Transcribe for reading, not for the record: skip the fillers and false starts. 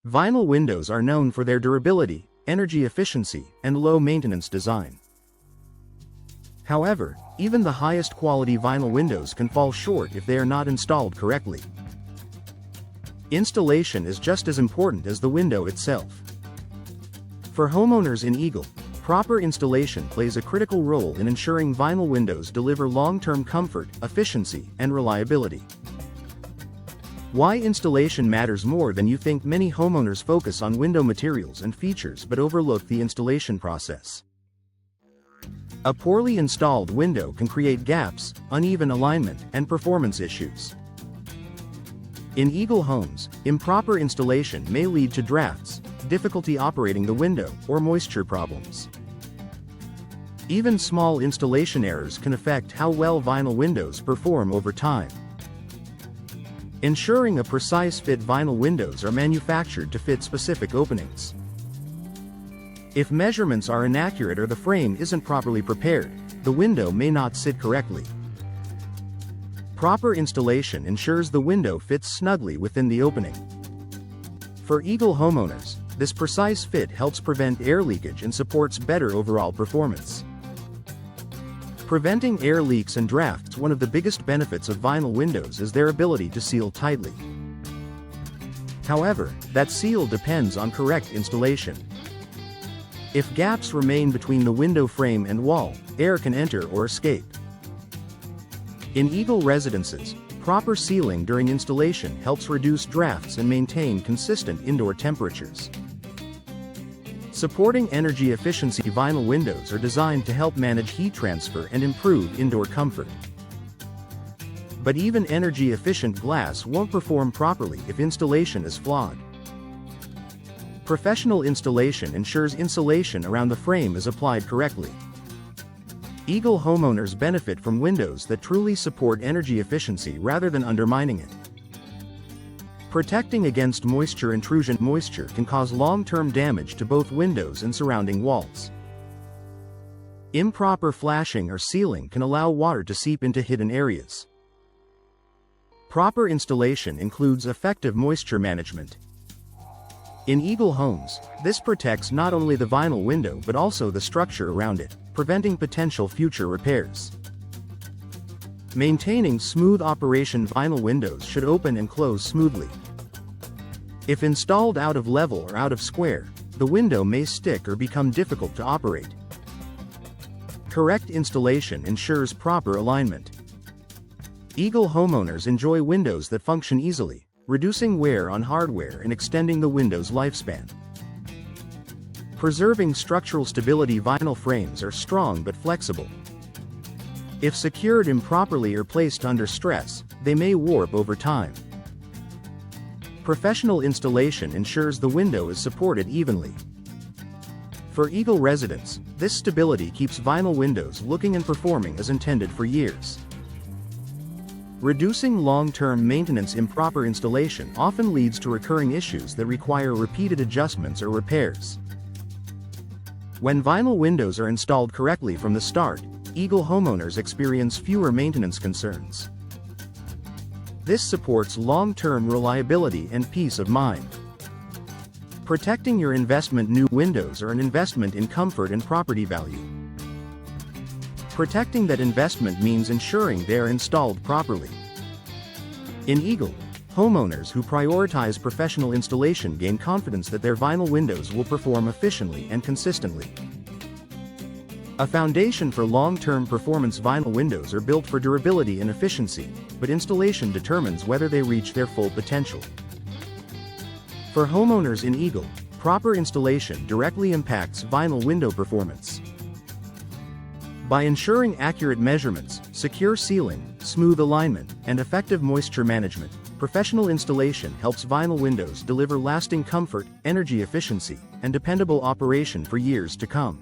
Vinyl windows are known for their durability, energy efficiency, and low-maintenance design. However, even the highest quality vinyl windows can fall short if they are not installed correctly. Installation is just as important as the window itself. For homeowners in Eagle, proper installation plays a critical role in ensuring vinyl windows deliver long-term comfort, efficiency, and reliability. Why installation matters more than you think. Many homeowners focus on window materials and features but overlook the installation process. A poorly installed window can create gaps, uneven alignment, and performance issues. In Eagle Homes, improper installation may lead to drafts, difficulty operating the window, or moisture problems. Even small installation errors can affect how well vinyl windows perform over time. Ensuring a precise fit. Vinyl windows are manufactured to fit specific openings. If measurements are inaccurate or the frame isn't properly prepared, the window may not sit correctly. Proper installation ensures the window fits snugly within the opening. For Eagle homeowners, this precise fit helps prevent air leakage and supports better overall performance. Preventing air leaks and drafts. One of the biggest benefits of vinyl windows is their ability to seal tightly. However, that seal depends on correct installation. If gaps remain between the window frame and wall, air can enter or escape. In Eagle residences, proper sealing during installation helps reduce drafts and maintain consistent indoor temperatures. Supporting energy efficiency. Vinyl windows are designed to help manage heat transfer and improve indoor comfort. But even energy-efficient glass won't perform properly if installation is flawed. Professional installation ensures insulation around the frame is applied correctly. Eagle homeowners benefit from windows that truly support energy efficiency rather than undermining it. Protecting against moisture intrusion. Moisture can cause long-term damage to both windows and surrounding walls. Improper flashing or sealing can allow water to seep into hidden areas. Proper installation includes effective moisture management. In Eagle Homes, this protects not only the vinyl window but also the structure around it, preventing potential future repairs. Maintaining smooth operation. Vinyl windows should open and close smoothly. If installed out of level or out of square, the window may stick or become difficult to operate. Correct installation ensures proper alignment. Eagle homeowners enjoy windows that function easily, reducing wear on hardware and extending the window's lifespan. Preserving structural stability. Vinyl frames are strong but flexible. If secured improperly or placed under stress, they may warp over time. Professional installation ensures the window is supported evenly. For Eagle residents, this stability keeps vinyl windows looking and performing as intended for years. Reducing long-term maintenance. Improper installation often leads to recurring issues that require repeated adjustments or repairs. When vinyl windows are installed correctly from the start, Eagle homeowners experience fewer maintenance concerns. This supports long-term reliability and peace of mind. Protecting your investment. New windows are an investment in comfort and property value. Protecting that investment means ensuring they are installed properly. In Eagle, homeowners who prioritize professional installation gain confidence that their vinyl windows will perform efficiently and consistently. A foundation for long-term performance. Vinyl windows are built for durability and efficiency, but installation determines whether they reach their full potential. For homeowners in Eagle, proper installation directly impacts vinyl window performance. By ensuring accurate measurements, secure sealing, smooth alignment, and effective moisture management, professional installation helps vinyl windows deliver lasting comfort, energy efficiency, and dependable operation for years to come.